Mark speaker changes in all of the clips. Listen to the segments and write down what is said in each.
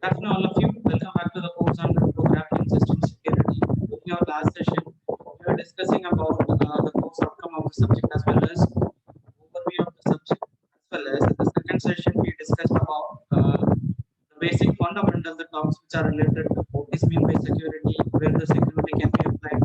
Speaker 1: afternoon, all of you. Welcome back to the course on cryptography and system security. In our last session, we were discussing about the course outcome of the subject as well as overview of the subject. As well as in the second session, we discussed about the basic fundamental the terms which are related to what is mean by security, where the security can be applied,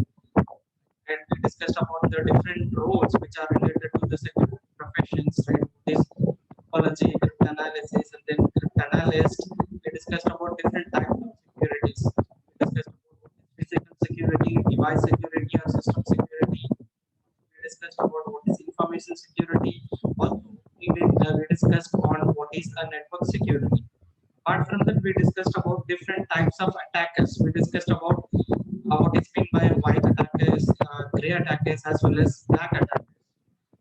Speaker 1: and we discussed about the different roles which are related to the security professions, right? This topology, cryptanalysis, and then cryptanalyst. We discussed about different types of securities. We discussed about what is physical security, device security, or system security. We discussed about what is information security. Also, we discussed on what is a network security. Apart from that, we discussed about different types of attackers. We discussed about what is meant by white attackers, gray attackers, as well as black attackers.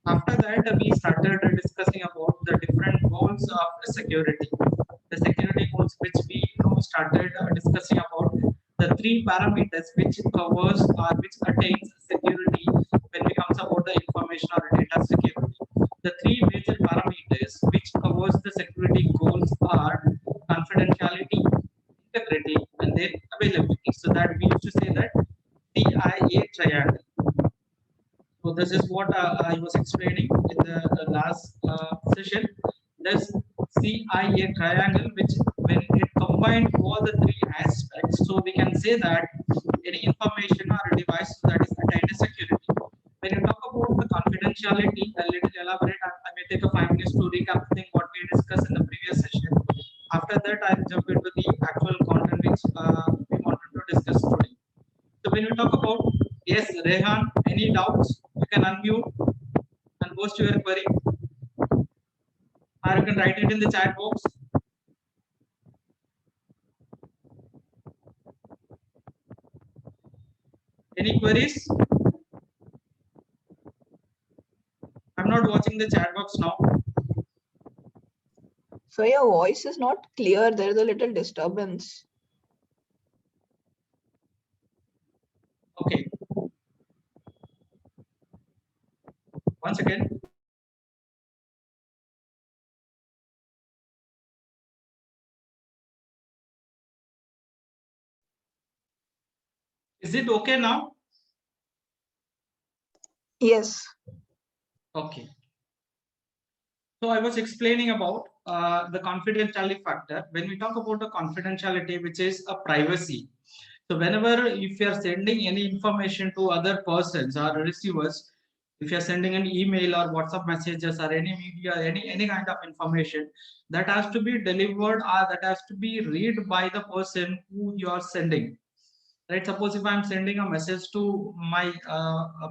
Speaker 1: After that, we started discussing about the different goals of security. The security goals which we started discussing about the three parameters which covers or which attains security when it comes about the information or data security. The three major parameters which covers the security goals are confidentiality, integrity, and then availability. So that we used to say that CIA triangle. So this is what I was explaining in the last session. This CIA triangle, which when it combined all the three aspects, so we can say that any information or a device that is attained security. When you talk about the confidentiality, a little elaborate. I may take a 5 minutes to recap the thing what we discussed in the previous session. After that, I'll jump into the actual content which we wanted to discuss today. So when we talk about, yes, Rehan, any doubts? You can unmute and post your query, or you can write it in the chat box. Any queries? I'm not watching the chat box now.
Speaker 2: So your voice is not clear. There is a little disturbance.
Speaker 1: Okay. Once again. Is it okay now?
Speaker 2: Yes.
Speaker 1: Okay. So I was explaining about the confidentiality factor. When we talk about the confidentiality, which is a privacy. So whenever if you are sending any information to other persons or receivers, if you are sending an email or WhatsApp messages or any media, any kind of information, that has to be delivered or that has to be read by the person who you are sending. Right? Suppose if I'm sending a message to my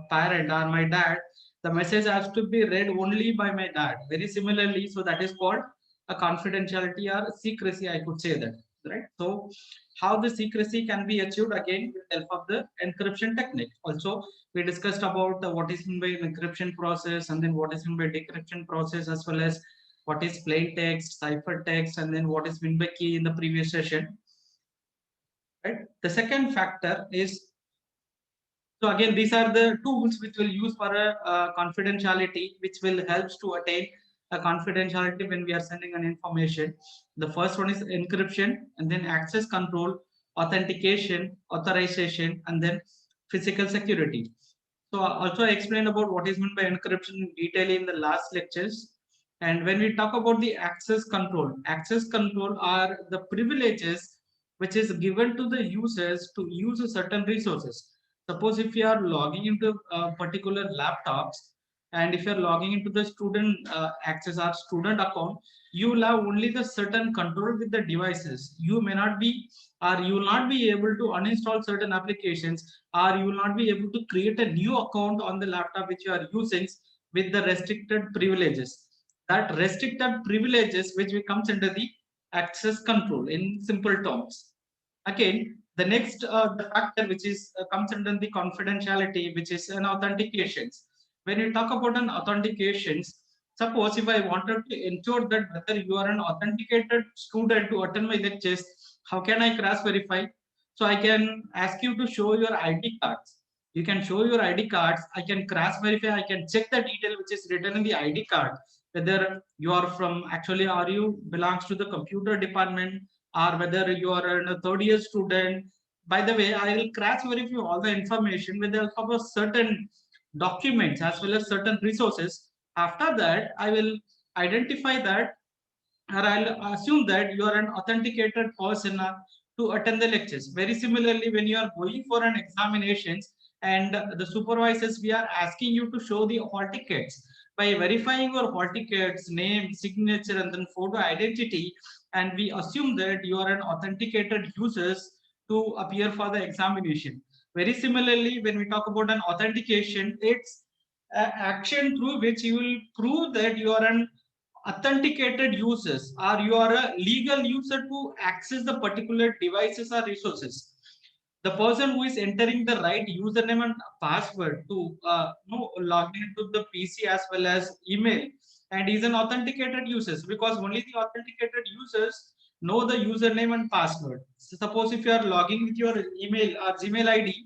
Speaker 1: parent or my dad, the message has to be read only by my dad. Very similarly, so that is called a confidentiality or secrecy, I could say that, right? So how the secrecy can be achieved, again with help of the encryption technique. Also, we discussed about what is meant by encryption process, and then what is meant by decryption process, as well as what is plain text, cipher text, and then what is meant by key in the previous session. Right? The second factor is, so again, these are the tools which will use for a confidentiality, which will helps to attain a confidentiality when we are sending an information. The first one is encryption, and then access control, authentication, authorization, and then physical security. So also I explained about what is meant by encryption in detail in the last lectures. And when we talk about the access control are the privileges which is given to the users to use certain resources. Suppose if you are logging into particular laptops, and if you are logging into the student access or student account, you will have only the certain control with the devices. You may not be, or you will not be able to uninstall certain applications, or you will not be able to create a new account on the laptop which you are using with the restricted privileges. That restricted privileges which comes under the access control in simple terms. Again, the next the factor which is comes under the confidentiality, which is an authentications. When you talk about an authentications, suppose if I wanted to ensure that whether you are an authenticated student to attend my lectures, how can I cross verify? So I can ask you to show your ID cards. You can show your ID cards. I can cross verify. I can check the detail which is written in the ID card, whether you are from, actually, are you belongs to the computer department, or whether you are a third year student. By the way, I will crash verify all the information with the help of a certain documents as well as certain resources. After that, I will identify that, or I'll assume that you are an authenticated person to attend the lectures. Very similarly, when you are going for an examinations and the supervisors, we are asking you to show the hall tickets. By verifying your hall tickets, name, signature, and then photo identity, and we assume that you are an authenticated users to appear for the examination. Very similarly, when we talk about an authentication, it's an action through which you will prove that you are an authenticated users, or you are a legal user to access the particular devices or resources. The person who is entering the right username and password to log into the PC as well as email, and is an authenticated users, because only the authenticated users know the username and password. So suppose if you are logging with your email or Gmail ID,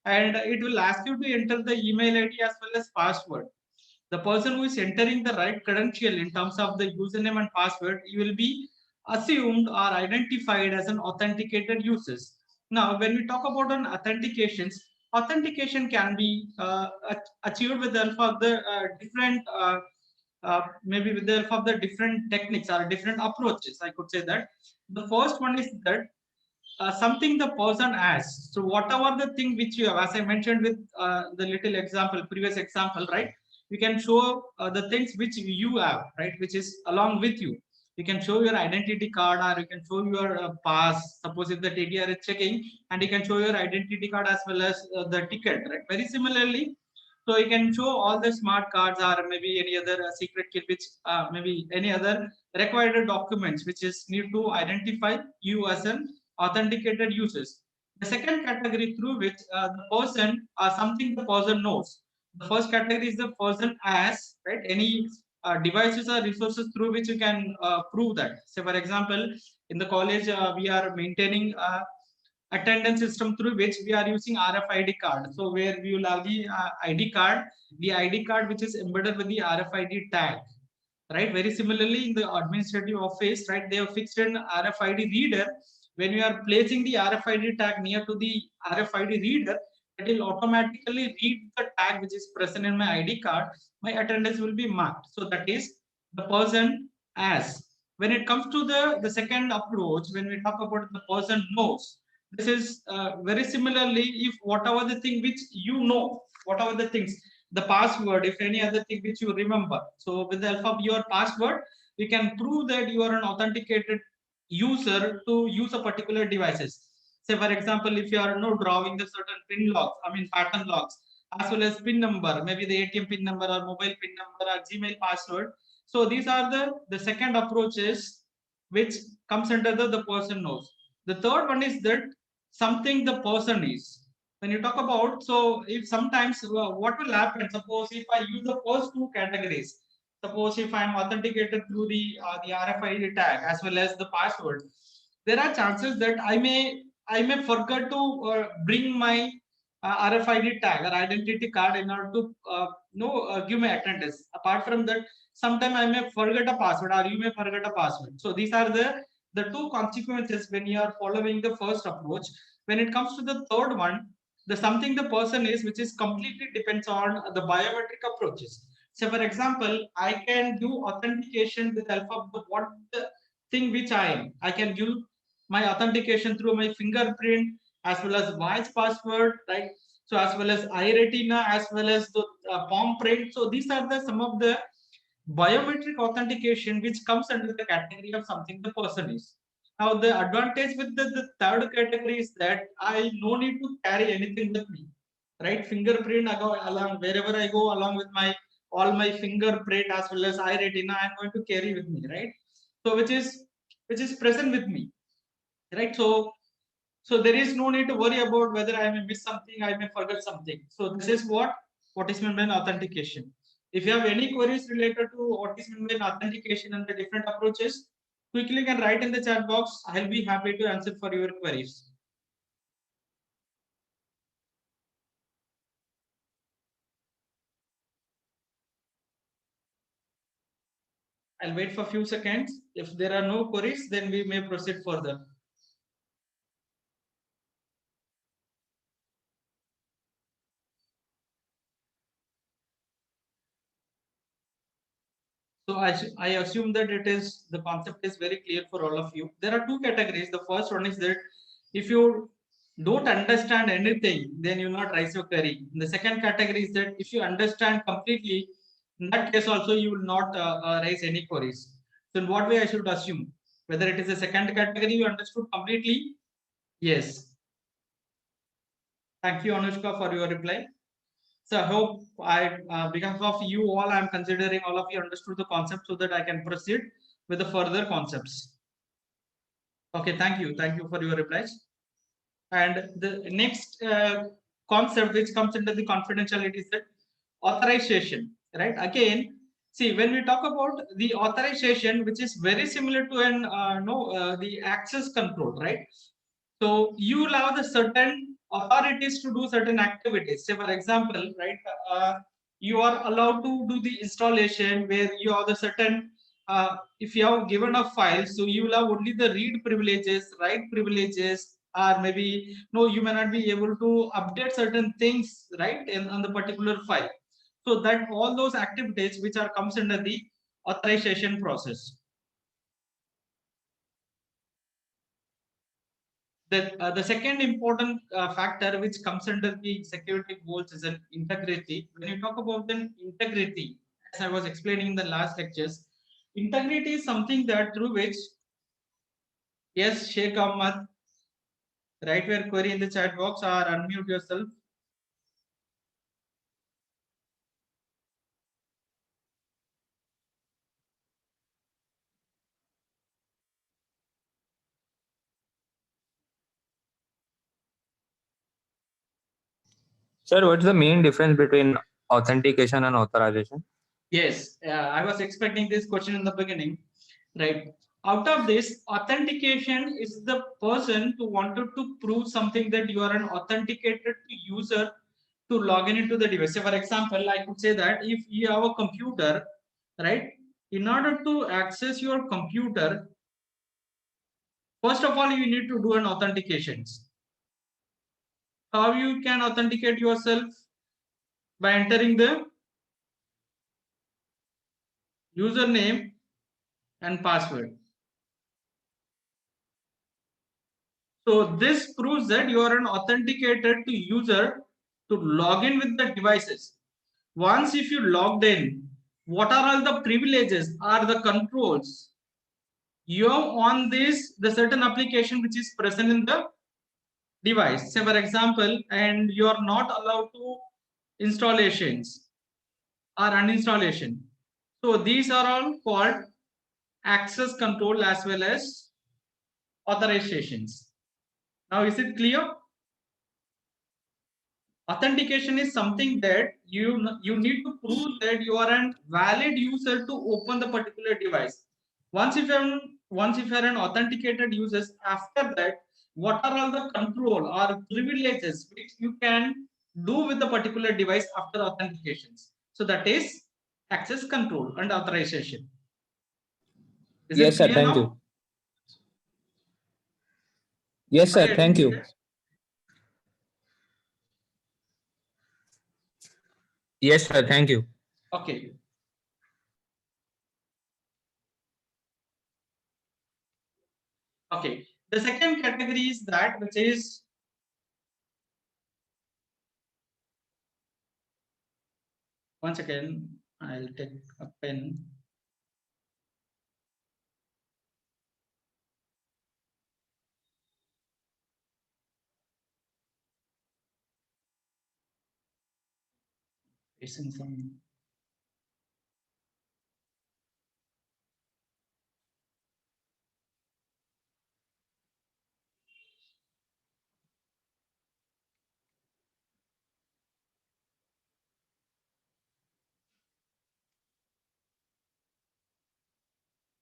Speaker 1: and it will ask you to enter the email ID as well as password. The person who is entering the right credential in terms of the username and password, you will be assumed or identified as an authenticated users. Now, when we talk about an authentications, authentication can be achieved with the help of the different maybe with the help of the different techniques or different approaches. I could say that the first one is that something the person has. So whatever the thing which you have, as I mentioned with the little example, previous example, right? You can show the things which you have, right? Which is along with you. You can show your identity card, or you can show your pass. Suppose if the TDR is checking, and you can show your identity card as well as the ticket, right? Very similarly, so you can show all the smart cards or maybe any other secret key, which maybe any other required documents which is need to identify you as an authenticated users. The second category through which the person or something the person knows. The first category is the person as, right, any devices or resources through which you can prove that. So, for example, in the college we are maintaining attendance system through which we are using RFID card. So where we will have the ID card, the ID card which is embedded with the RFID tag, right? Very similarly, in the administrative office, right, they have fixed an RFID reader. When you are placing the RFID tag near to the RFID reader, it will automatically read the tag which is present in my ID card. My attendance will be marked. So that is the person as. When it comes to the second approach, when we talk about the person knows, this is very similarly, if whatever the thing which you know, whatever the things, the password, if any other thing which you remember. So with the help of your password, you can prove that you are an authenticated user to use a particular devices. Say for example, if you are drawing the certain pin locks, I mean pattern locks, as well as pin number, maybe the ATM pin number or mobile pin number or Gmail password. So these are the second approaches which comes under the person knows. The third one is that something the person is. When you talk about, so if sometimes what will happen, suppose if I use the first two categories, suppose if I'm authenticated through the RFID tag as well as the password, there are chances that I may forget to bring my RFID tag or identity card in order to give my attendance. Apart from that, sometime I may forget a password or you may forget a password. So these are the two consequences when you are following the first approach. When it comes to the third one, the something the person is, which is completely depends on the biometric approaches. So for example, I can do authentication with help of what the thing which I am. I can give my authentication through my fingerprint as well as voice password, right? So as well as eye retina, as well as the palm print. So these are the some of the biometric authentication which comes under the category of something the person is. Now the advantage with the third category is that I no need to carry anything with me, right? Fingerprint, I go along wherever I go along with my all my fingerprint as well as eye retina, I'm going to carry with me, right? So which is present with me, right? So there is no need to worry about whether I may miss something, I may forget something. So this is what is meant by authentication. If you have any queries related to what is meant by authentication and the different approaches, quickly can write in the chat box. I'll be happy to answer for your queries. I'll wait for a few seconds. If there are no queries, then we may proceed further. So I assume that the concept is very clear for all of you. There are two categories. The first one is that if you don't understand anything, then you not raise your query. The second category is that if you understand completely, in that case also you will not raise any queries. So in what way I should assume? Whether it is the second category you understood completely? Yes. Thank you, Anushka, for your reply. So I hope because of you all, I'm considering all of you understood the concept so that I can proceed with the further concepts. Okay, thank you. Thank you for your replies. And the next concept which comes under the confidentiality is that authorization, right? Again, see, when we talk about the authorization, which is very similar to an the access control, right? So you allow the certain authorities to do certain activities. Say, for example, right, you are allowed to do the installation where you have the certain, if you have given a file, so you will have only the read privileges, write privileges, or maybe no, you may not be able to update certain things, right, on the particular file. So that all those activities which are comes under the authorization process. The second important factor which comes under the security goals is an integrity. When you talk about the integrity, as I was explaining in the last lectures, integrity is something that through which, yes, Sheikh Ahmad, write your query in the chat box or unmute yourself.
Speaker 3: Sir, what's the main difference between authentication and authorization?
Speaker 1: Yes, I was expecting this question in the beginning, right? Out of this, authentication is the person who wanted to prove something that you are an authenticated user to log in into the device. So for example, I could say that if you have a computer, right? In order to access your computer, first of all, you need to do an authentications. How you can authenticate yourself? By entering the username and password. So this proves that you are an authenticated user to log in with the devices. Once if you logged in, what are all the privileges or the controls you have on this the certain application which is present in the device? Say for example, and you are not allowed to installations or uninstallation. So these are all called access control as well as authorizations. Now is it clear? Authentication is something that you need to prove that you are a valid user to open the particular device. Once if you're an authenticated user, after that, what are all the control or privileges which you can do with the particular device after authentications? So that is access control and authorization. Is
Speaker 3: Yes,
Speaker 1: it
Speaker 3: sir.
Speaker 1: clear
Speaker 3: Thank
Speaker 1: now?
Speaker 3: you. Yes, sir.
Speaker 1: Okay.
Speaker 3: Thank you. Yes, sir. Thank you.
Speaker 1: Okay. Okay. The second category is that which is once again, I'll take a pen. Facing some.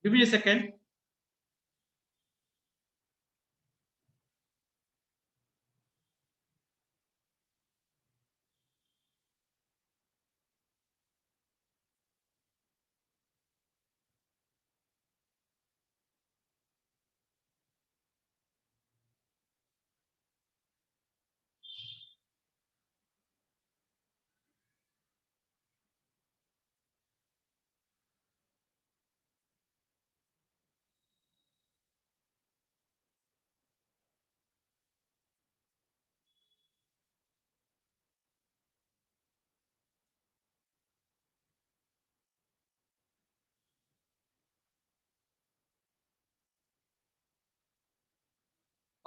Speaker 1: Give me a second.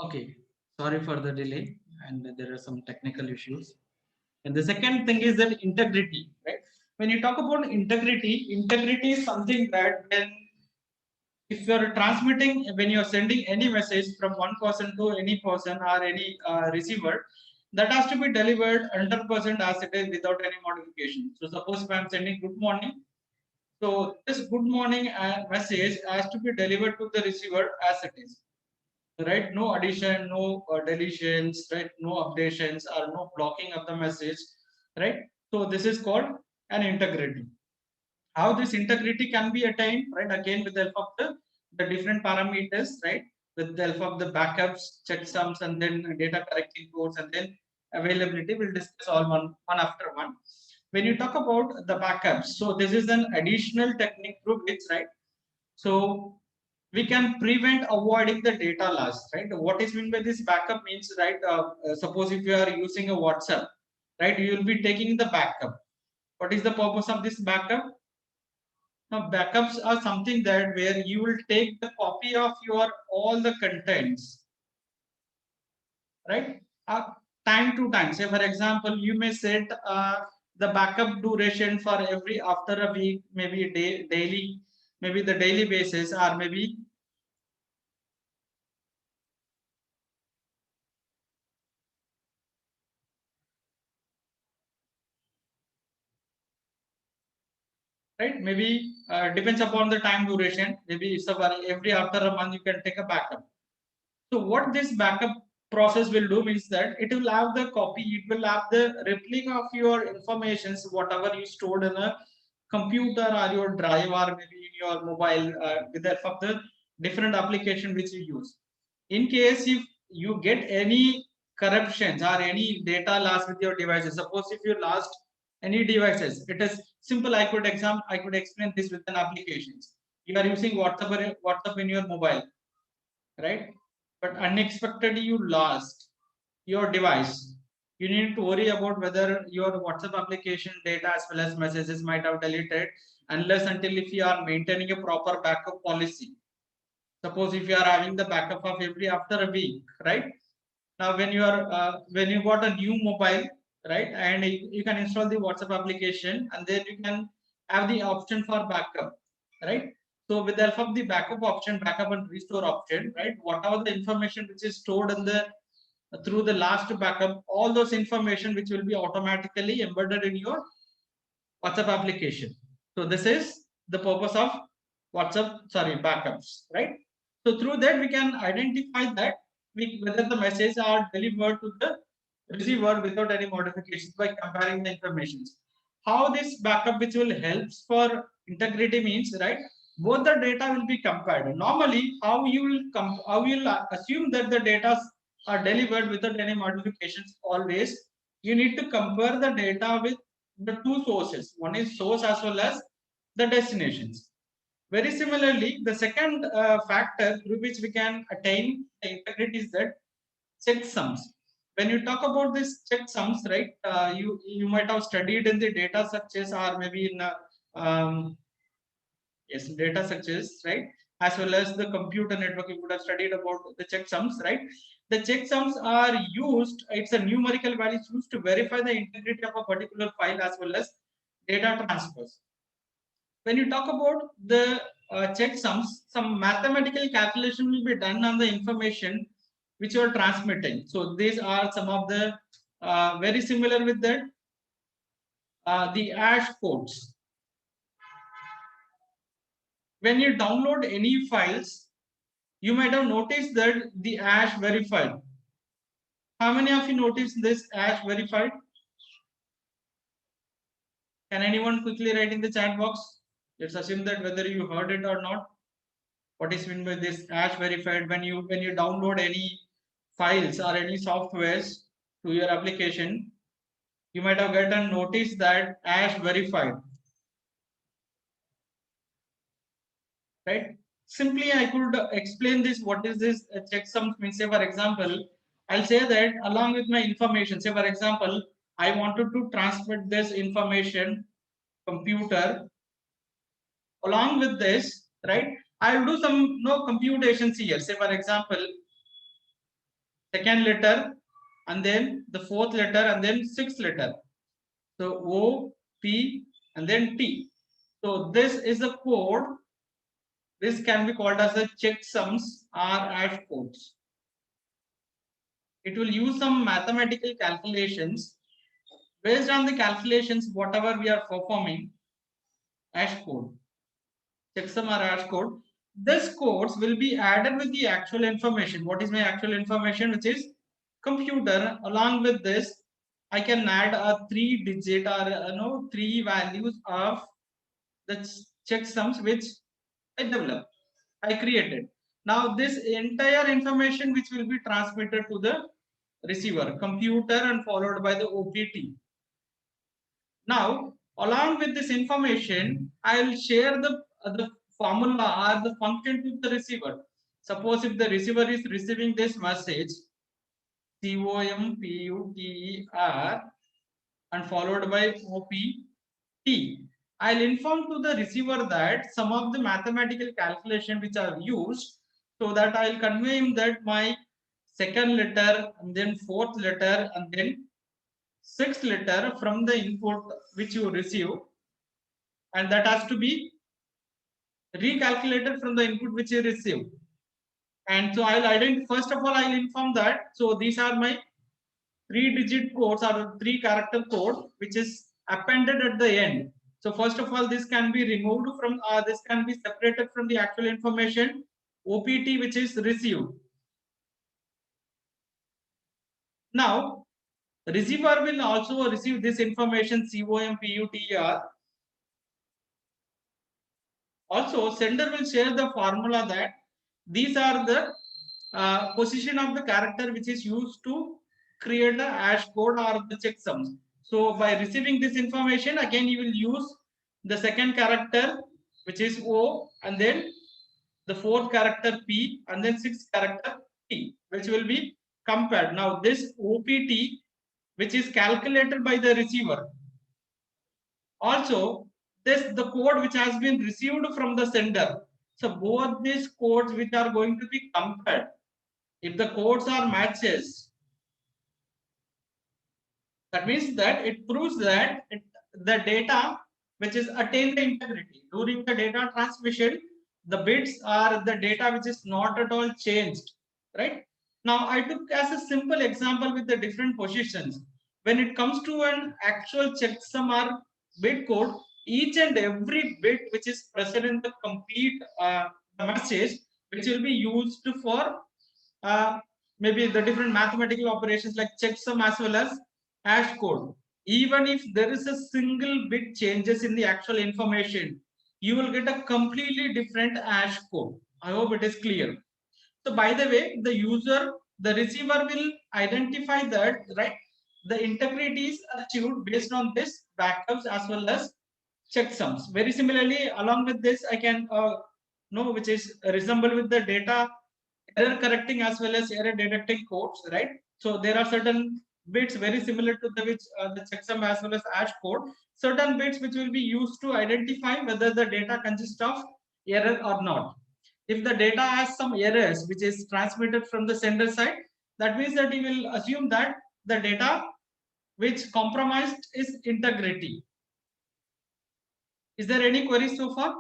Speaker 1: Okay, sorry for the delay, and there are some technical issues. And the second thing is that integrity, right? When you talk about integrity is something that when if you're transmitting, when you're sending any message from one person to any person or any receiver, that has to be delivered 100% as it is without any modification. So suppose if I'm sending good morning, so this good morning message has to be delivered to the receiver as it is, right? No addition, no deletions, right? No updations or no blocking of the message, right? So this is called an integrity. How this integrity can be attained, right? Again, with the help of the different parameters, right? With the help of the backups, checksums, and then data correcting codes, and then availability. We'll discuss all one after one. When you talk about the backups, so this is an additional technique through which, right? So we can prevent avoiding the data loss, right? What is meant by this backup means, right? Suppose if you are using a WhatsApp, right? You will be taking the backup. What is the purpose of this backup? Now, backups are something that where you will take the copy of your all the contents, right? Time to time. Say, for example, you may set the backup duration for every after a week, maybe a day, daily, maybe the daily basis, or maybe right. Maybe depends upon the time duration. Maybe it's every after a month you can take a backup. So what this backup process will do means that it will have the copy, it will have the replica of your informations, whatever you stored in a computer or your drive or maybe in your mobile with the help of the different application which you use. In case if you get any corruptions or any data loss with your devices, suppose if you lost any devices, it is simple. I could explain this with an applications. You are using WhatsApp in your mobile, right? But unexpectedly you lost your device. You need to worry about whether your WhatsApp application data as well as messages might have deleted unless until if you are maintaining a proper backup policy. Suppose if you are having the backup of every after a week, right? Now when you got a new mobile, right, and you can install the WhatsApp application and then you can have the option for backup, right? So with the help of the backup option, backup and restore option, right, whatever the information which is stored in the through the last backup, all those information which will be automatically embedded in your WhatsApp application. So this is the purpose of backups, right? So through that we can identify that whether the messages are delivered to the receiver without any modifications by comparing the informations. How this backup which will helps for integrity means, right? Both the data will be compared. Normally, how you will assume that the data are delivered without any modifications. Always, you need to compare the data with the two sources. One is source as well as the destinations. Very similarly, the second factor through which we can attain the integrity is that checksums. When you talk about this checksums, right, you might have studied in the data structures or maybe in yes, data structures, right, as well as the computer network. You would have studied about the checksums, right? The checksums are used. It's a numerical value used to verify the integrity of a particular file as well as data transfers. When you talk about the checksums, some mathematical calculation will be done on the information which you are transmitting. So these are some of the very similar with that the hash codes. When you download any files, you might have noticed that the hash verified. How many of you noticed this hash verified? Can anyone quickly write in the chat box? Let's assume that whether you heard it or not. What is meant by this hash verified? When you download any files or any softwares to your application, you might have gotten notice that hash verified, right? Simply I could explain this. What is this checksum means? Say for example, I'll say that along with my information, say for example, I wanted to transmit this information computer. Along with this, right, I'll do some computations here. Say for example, second letter, and then the fourth letter, and then sixth letter. So O, P, and then T. So this is the code. This can be called as a checksums or hash codes. It will use some mathematical calculations. Based on the calculations, whatever we are performing, hash code, checksum or hash code, this codes will be added with the actual information. What is my actual information? Which is computer. Along with this, I can add a 3-digit or 3 values of the checksums which I developed, I created. Now this entire information which will be transmitted to the receiver, computer, and followed by the OPT. Now, along with this information, I will share the formula or the function to the receiver. Suppose if the receiver is receiving this message, COMPUTER, and followed by OPT, I'll inform to the receiver that some of the mathematical calculation which are used, so that I'll convey him that my second letter, and then fourth letter, and then sixth letter from the input which you receive, and that has to be recalculated from the input which you receive. And so I'll identify, first of all, I'll inform that, so these are my 3-digit codes or 3-character code which is appended at the end. So first of all, this can be removed from, this can be separated from the actual information OPT which is received. Now, receiver will also receive this information COMPUTER. Also, sender will share the formula that these are the position of the character which is used to create the hash code or the checksums. So by receiving this information, again you will use the second character which is O, and then the fourth character P, and then sixth character T, which will be compared. Now this OPT which is calculated by the receiver, also this the code which has been received from the sender. So both these codes which are going to be compared. If the codes are matches, that means that it proves that the data which is attained the integrity during the data transmission, the bits are the data which is not at all changed, right? Now I took as a simple example with the different positions. When it comes to an actual checksum or bit code, each and every bit which is present in the complete message, which will be used for maybe the different mathematical operations like checksum as well as hash code. Even if there is a single bit changes in the actual information, you will get a completely different hash code. I hope it is clear. So by the way, the receiver will identify that, right, the integrity is achieved based on this backups as well as checksums. Very similarly, along with this, I can know which is resemble with the data error correcting as well as error detecting codes, right? So there are certain bits very similar to the checksum as well as hash code. Certain bits which will be used to identify whether the data consists of error or not. If the data has some errors which is transmitted from the sender side, that means that he will assume that the data which compromised is integrity. Is there any queries so far?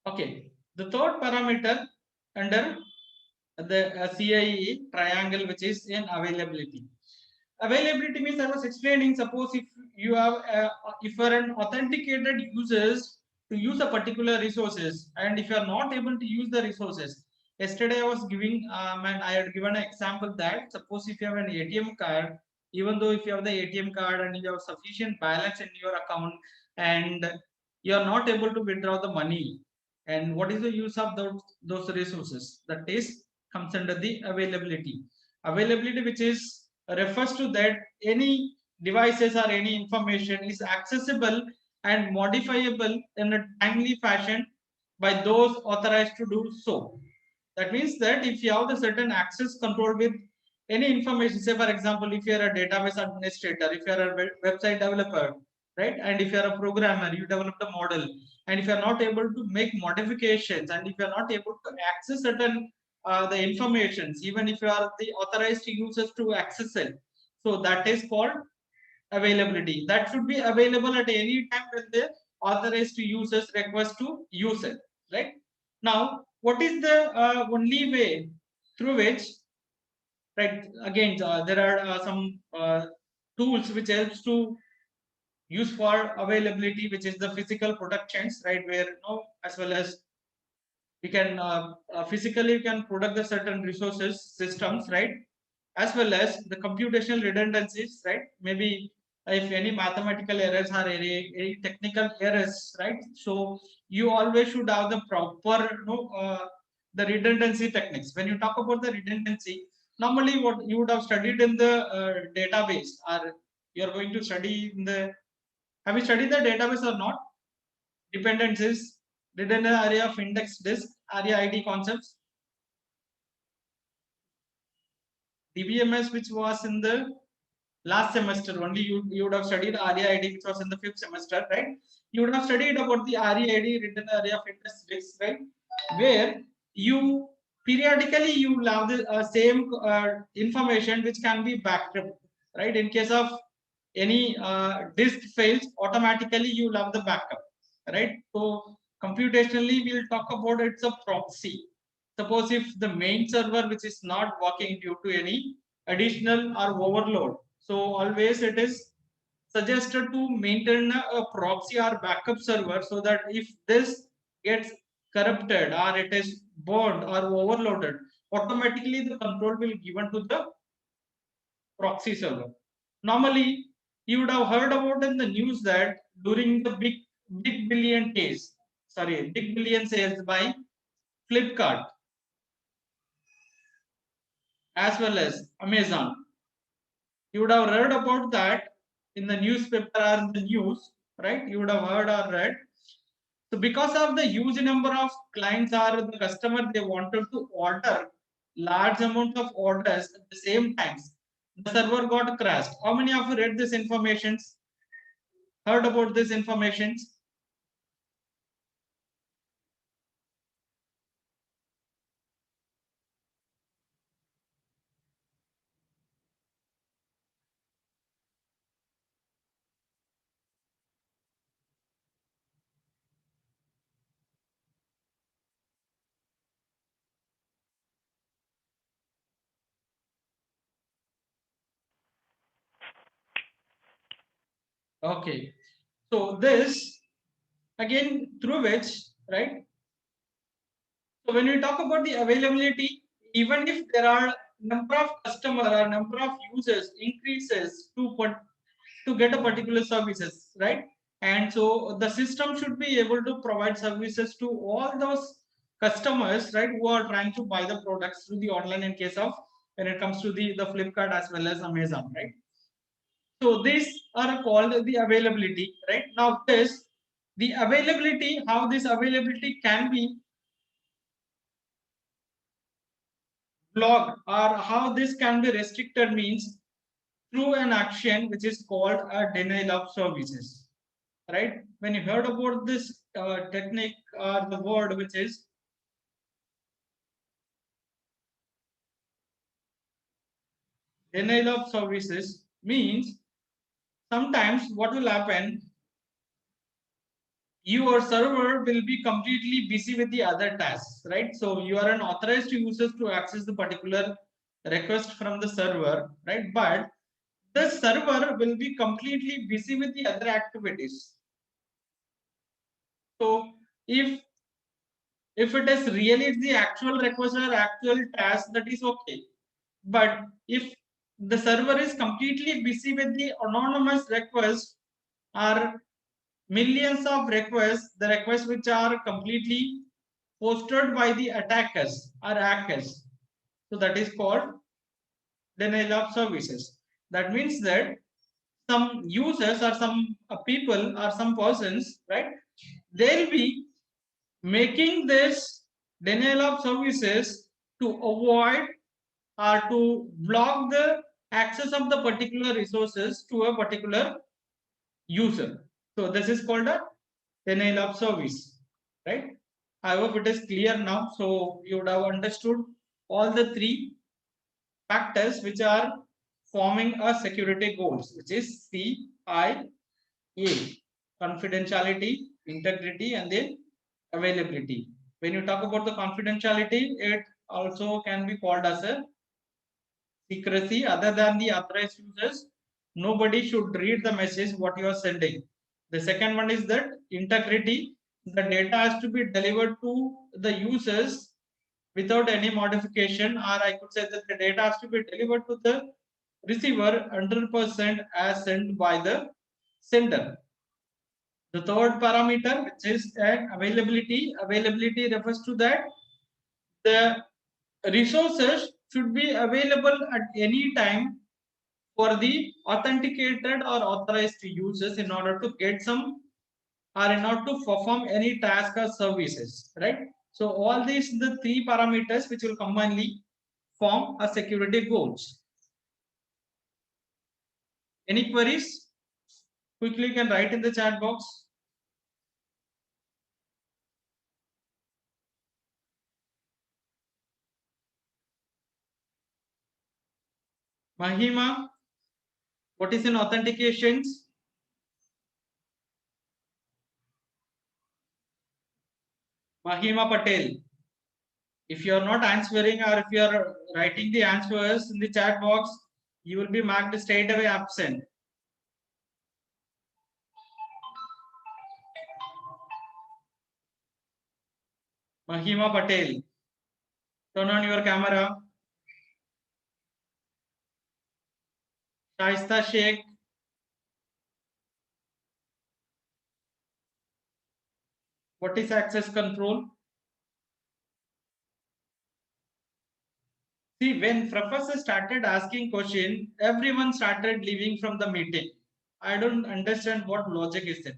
Speaker 1: Okay. The third parameter under the CIE triangle, which is in availability. Availability means I was explaining. Suppose if you have if you are an authenticated users to use a particular resources, and if you are not able to use the resources. Yesterday I was giving and I had given an example that suppose if you have an ATM card, even though if you have the ATM card and you have sufficient balance in your account and you are not able to withdraw the money, and what is the use of those resources? That is comes under the availability. Availability which is refers to that any devices or any information is accessible and modifiable in a timely fashion by those authorized to do so. That means that if you have the certain access control with any information, say for example, if you are a database administrator, if you are a website developer, right, and if you are a programmer, you developed a model, and if you are not able to make modifications, and if you are not able to access certain the informations, even if you are the authorized users to access it, so that is called availability. That should be available at any time when the authorized users request to use it, right? Now, what is the only way through which, right, again, there are some tools which helps to use for availability, which is the physical protections, right, where as well as we can physically you can product the certain resources systems, right, as well as the computational redundancies, right, maybe if any mathematical errors or any technical errors, right, so you always should have the proper the redundancy techniques. When you talk about the redundancy, normally what you would have studied in the database, or you are going to study in the, have you studied the database or not? Dependencies, redundant area of index disk, area ID concepts, DBMS, which was in the last semester only. You would have studied RAID, which was in the 5th semester, right? You would have studied about the RAID, written area of interest disk, right? Where you periodically you will have the same information which can be backed up, right? In case of any disk fails, automatically you will have the backup, right? So computationally, we'll talk about it's a proxy. Suppose if the main server which is not working due to any additional or overload, so always it is suggested to maintain a proxy or backup server, so that if this gets corrupted or it is burned or overloaded, automatically the control will given to the proxy server. Normally, you would have heard about in the news that during the big billion days, sorry, big billion sales by Flipkart as well as Amazon, you would have read about that in the newspaper or in the news, right? You would have heard or read. So because of the huge number of clients or the customer, they wanted to order large amount of orders at the same times, the server got crashed. How many of you read this information? Heard about this information? Okay, so this again through which, right? So when we talk about the availability, even if there are number of customer or number of users increases to get a particular services, right? And so the system should be able to provide services to all those customers, right, who are trying to buy the products through the online, in case of when it comes to the Flipkart as well as Amazon, right? So these are called the availability, right? Now this, the availability, how this availability can be blocked or how this can be restricted means through an action which is called a denial of services, right? When you heard about this technique or the word which is denial of services, means sometimes what will happen, your server will be completely busy with the other tasks, right? So you are an authorized user to access the particular request from the server, right? But the server will be completely busy with the other activities. So if it is really the actual request or actual task, that is okay. But if the server is completely busy with the anonymous requests or millions of requests, the requests which are completely posted by the attackers or hackers, so that is called denial of services. That means that some users or some people or some persons, right, they'll be making this denial of services to avoid or to block the access of the particular resources to a particular user. So this is called a denial of service, right? I hope it is clear now. So you would have understood all the three factors which are forming a security goals, which is CIA: confidentiality, integrity, and then availability. When you talk about the confidentiality, it also can be called as a secrecy. Other than the authorized users, nobody should read the message what you are sending. The second one is that integrity. The data has to be delivered to the users without any modification, or I could say that the data has to be delivered to the receiver 100% as sent by the sender. The third parameter, which is availability. Availability refers to that the resources should be available at any time for the authenticated or authorized users in order to get some or in order to perform any task or services, right? So all these the three parameters which will commonly form a security goals. Any queries? Quickly you can write in the chat box. Mahima, what is in authentications? Mahima Patel. If you are not answering or if you are writing the answers in the chat box, you will be marked straight away absent. Mahima Patel, turn on your camera. Shaista Sheikh. What is access control? See, when professor started asking question, everyone started leaving from the meeting. I don't understand what logic is it.